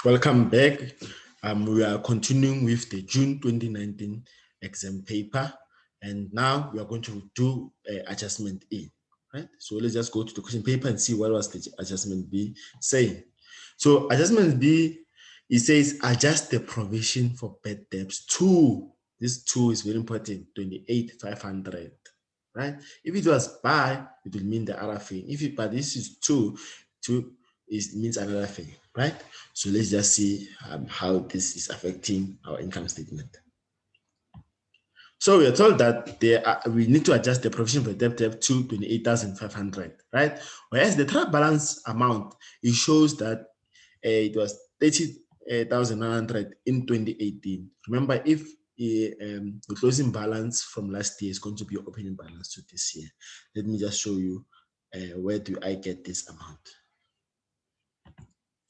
Welcome back. We are continuing with the June 2019 exam paper, and now we are going to do adjustment A. Right. So let's just go to the question paper and see what was the adjustment B saying. So adjustment B, it says adjust the provision for bad debts to, this 2 is very important, 28,500. Right. If it was by, it will mean the other thing. But this is 2 means another thing, right? So let's just see how this is affecting our income statement. So we are told that we need to adjust the provision for debt to 28,500, right? Whereas the trial balance amount, it shows that it was 30,900 in 2018. Remember, if the closing balance from last year is going to be your opening balance to this year, let me just show you where do I get this amount.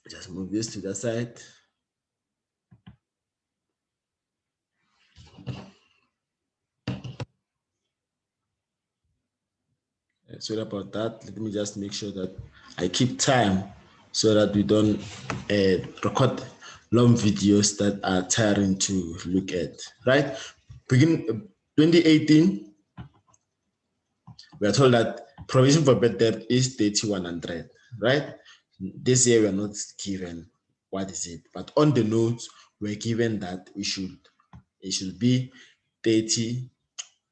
Just move this to the side. Sorry about that. Let me just make sure that I keep time so that we don't record long videos that are tiring to look at, right? Begin 2018, we are told that provision for bad debt is 3,100, right? This year we are not given what is it, but on the notes we're given that it should be 30.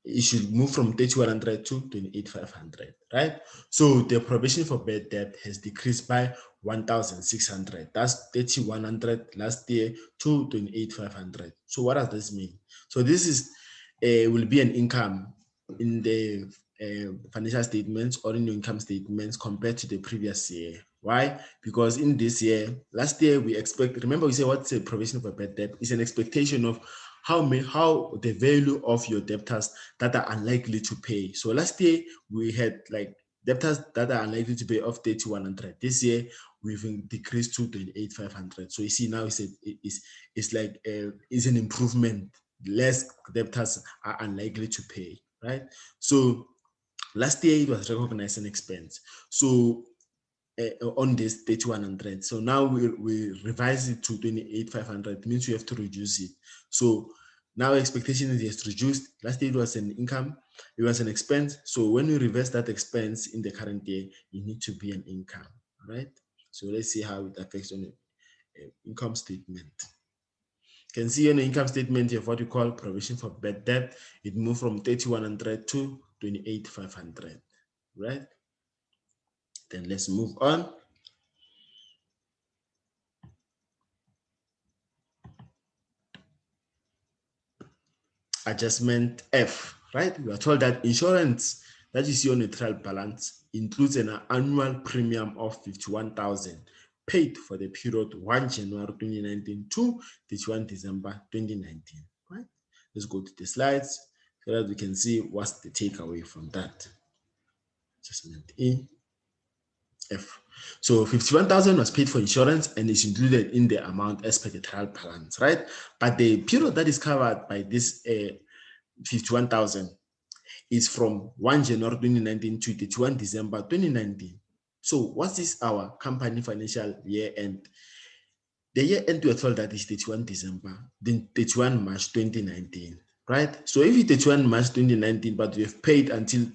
It should move from 3,100 to 28,500, right? So the provision for bad debt has decreased by 1,600. That's 3,100 last year to 28,500. So what does this mean? So this is will be an income in the financial statements or in your income statements compared to the previous year. Why? Because in this year, last year we expect, remember we say what's a provision for bad debt? It's an expectation of how the value of your debtors that are unlikely to pay. So last year we had like debtors that are unlikely to pay of 3,100. This year we've decreased to 28,500. So you see now it's an improvement. Less debtors are unlikely to pay, right? So last year it was recognized an expense. So on this 3,100. So now we revise it to 28,500. It means we have to reduce it. So now expectation is just reduced. Last year it was an income, it was an expense. So when we reverse that expense in the current year, it needs to be an income, right? So let's see how it affects on the income statement. You can see on the income statement you have what we call provision for bad debt. It moved from 3,100 to 28,500, right? Then let's move on. Adjustment F, right? We are told that insurance that you see on the trial balance includes an annual premium of 51,000 paid for the period 1 January 2019 to 31 December 2019, right? Let's go to the slides so that we can see what's the takeaway from that. Adjustment E. F. So 51,000 was paid for insurance and is included in the amount as per the trial balance, right? But the period that is covered by this 51,000 is from 1 January 2019 to 31 December 2019. So what is our company financial year end? The year end we are told that is 31 December, then 31 March 2019, right? So if it's 31 March 2019, but we have paid until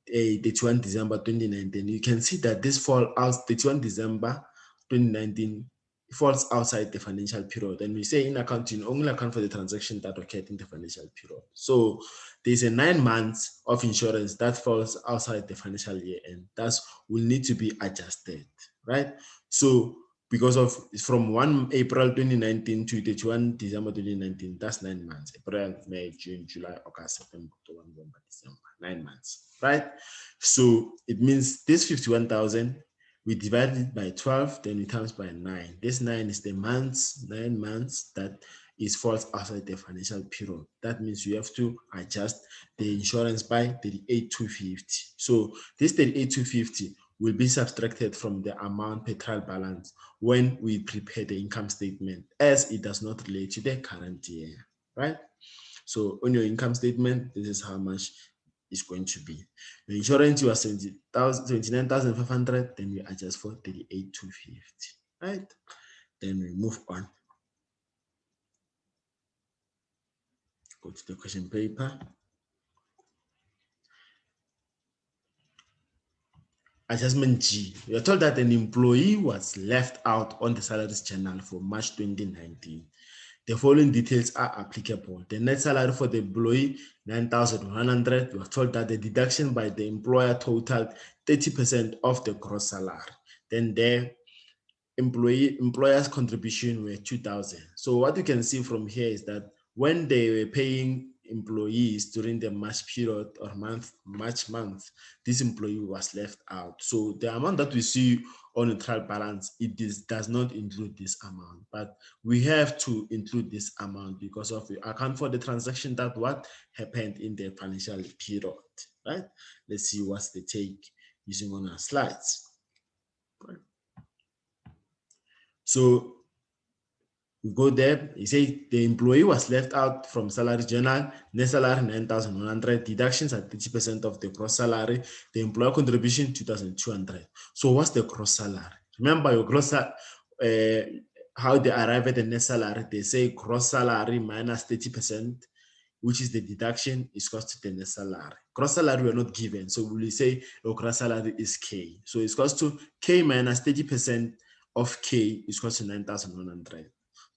31 December 2019, you can see that this fall out 31 December 2019 falls outside the financial period. And we say in accounting, only account for the transaction that occurred in the financial period. So there's a 9 months of insurance that falls outside the financial year end. That will need to be adjusted, right? So because of from 1 April 2019 to 31 December 2019, that's 9 months. April, May, June, July, August, September, October, November, December, 9 months, right? So it means this 51,000, we divide it by 12, then it times by 9. This 9 is the months, 9 months that is falls outside the financial period. That means you have to adjust the insurance by 38,250. So this 38,250 will be subtracted from the amount per trial balance when we prepare the income statement, as it does not relate to the current year, right? So on your income statement, this is how much is going to be. The insurance was 79,500, then we adjust for 38,250, right? Then we move on. Go to the question paper. Adjustment G. We are told that an employee was left out on the salaries journal for March 2019. The following details are applicable. The net salary for the employee, 9,100. We are told that the deduction by the employer totaled 30% of the gross salary. Then the employer's contribution were 2,000. So what you can see from here is that when they were paying employees during the March period or March month, this employee was left out. So the amount that we see on a trial balance, does not include this amount, but we have to include this amount because of the account for the transaction that what happened in the financial period, right? Let's see what's the take using on our slides. Right. So we go there, you say the employee was left out from salary journal, net salary 9,100, deductions at 30% of the gross salary, the employer contribution 2,200. So what's the gross salary? Remember your gross salary, how they arrive at the net salary, they say gross salary minus 30%, which is the deduction, is equal to the net salary. Gross salary we are not given, so we will say your gross salary is K. So it's equal to K minus 30% of K is equal to 9,100.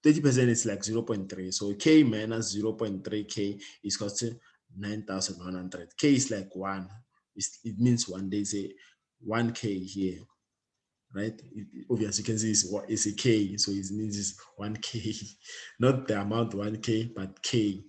30% is like 0.3. So K minus 0.3K is equal to 9,100. K is like 1. It means 1. They say 1K here, right? Obviously, you can see it's a K. So it means it's 1K. Not the amount 1K, but K,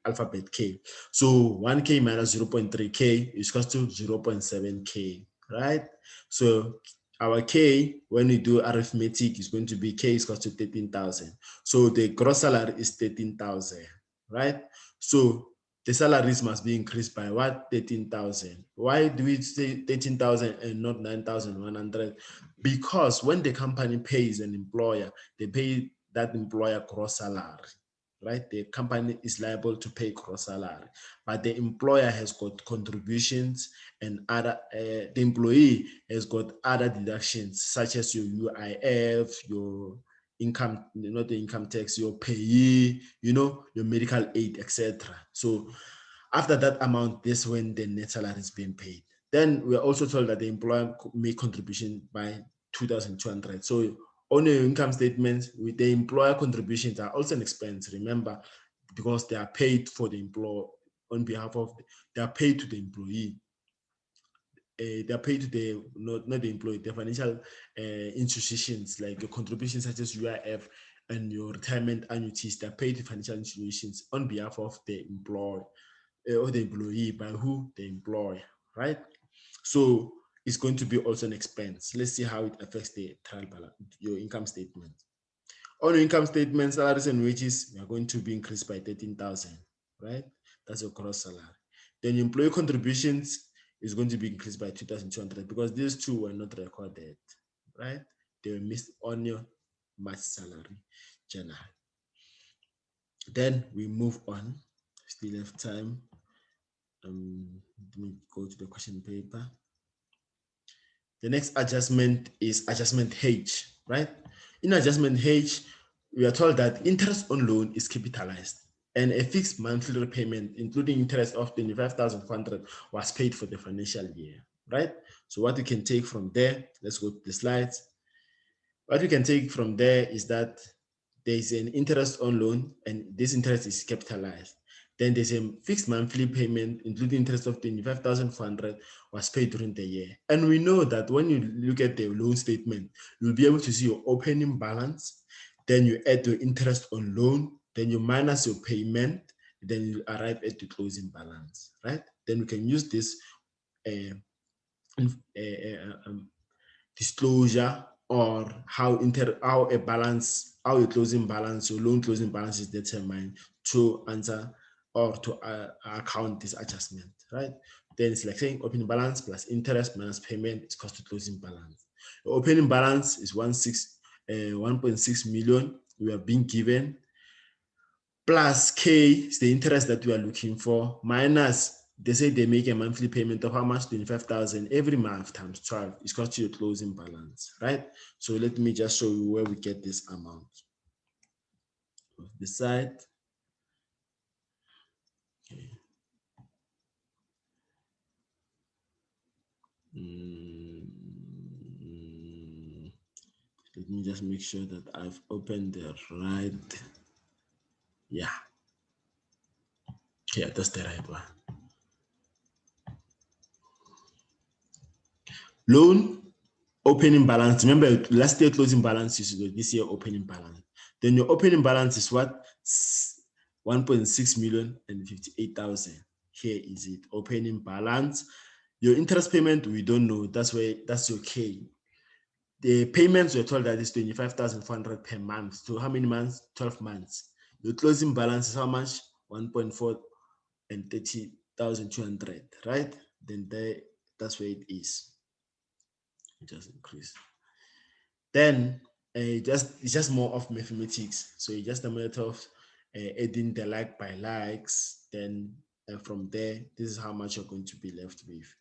alphabet K. So 1K minus 0.3K is equal to 0.7K, right? So our K, when we do arithmetic, is going to be K is equal to 13,000. So the gross salary is 13,000, right? So the salaries must be increased by what? 13,000. Why do we say 13,000 and not 9,100? Because when the company pays an employer, they pay that employer gross salary, right? The company is liable to pay gross salary, but the employer has got contributions and other, the employee has got other deductions such as your UIF, your income, not the income tax, your payee, your medical aid, etc. So after that amount, this when the net salary is being paid. Then we are also told that the employer make contribution by 2,200. So on your income statement, with the employer contributions are also an expense, remember, because they are paid for the employer on behalf of, they are paid to the employee. They are paid to the, not the employee, the financial institutions, like your contributions such as UIF and your retirement annuities, they are paid to financial institutions on behalf of the employer or the employee, by who? The employer, right? So it's going to be also an expense. Let's see how it affects the trial balance, your income statement. On your income statement, salaries and wages are going to be increased by 13,000, right? That's your gross salary. Then employee contributions is going to be increased by 2,200 because these two were not recorded, right? They were missed on your March salary journal. Then we move on. Still have time. Let me go to the question paper. The next adjustment is adjustment H, right? In adjustment H, we are told that interest on loan is capitalized and a fixed monthly repayment, including interest of 25,400, was paid for the financial year, right? So what we can take from there, let's go to the slides. What we can take from there is that there's an interest on loan and this interest is capitalized. Then there's a fixed monthly payment, including interest of 25,400 was paid during the year. And we know that when you look at the loan statement, you'll be able to see your opening balance, then you add your interest on loan, then you minus your payment, then you arrive at the closing balance, right? Then we can use this disclosure or how a closing balance, your loan closing balance is determined to answer or to account this adjustment, right? Then it's like saying opening balance plus interest minus payment is equal to closing balance. The opening balance is 1.6 million we are being given, plus K is the interest that we are looking for, minus they say they make a monthly payment of how much? 25,000 every month times 12 is equal to your closing balance, right? So let me just show you where we get this amount. The side. Okay. Let me just make sure that I've opened the right. Yeah. Okay, that's the right one. Loan opening balance. Remember, last year closing balance is this year opening balance. Then your opening balance is what? 1.6 million and 58,000. Here is it. Opening balance. Your interest payment, we don't know. That's your K. The payments were told that is 25,400 per month. So how many months? 12 months. Your closing balance is how much? 1.4 and 30,200, right? Then that's where it is. It just increase. Then it's just more of mathematics. So it's just a matter of adding the like by likes. Then from there, this is how much you're going to be left with.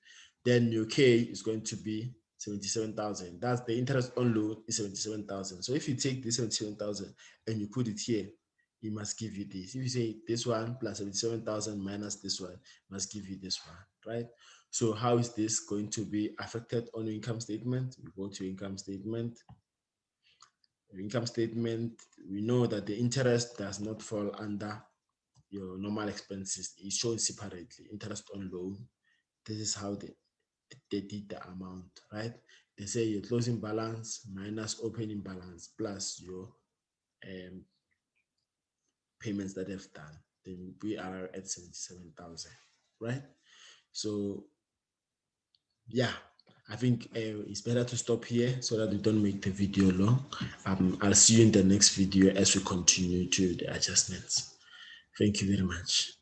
Then your K is going to be 77,000. That's the interest on loan is 77,000. So if you take this 77,000 and you put it here, it must give you this. If you say this one plus 77,000 minus this one, must give you this one, right? So how is this going to be affected on your income statement? We go to income statement. Income statement, we know that the interest does not fall under your normal expenses. It's shown separately. Interest on loan. This is how they did the amount, right? They say your closing balance minus opening balance plus your payments that they've done. Then we are at 77,000, right? So yeah, I think it's better to stop here so that we don't make the video long. I'll see you in the next video as we continue to the adjustments. Thank you very much.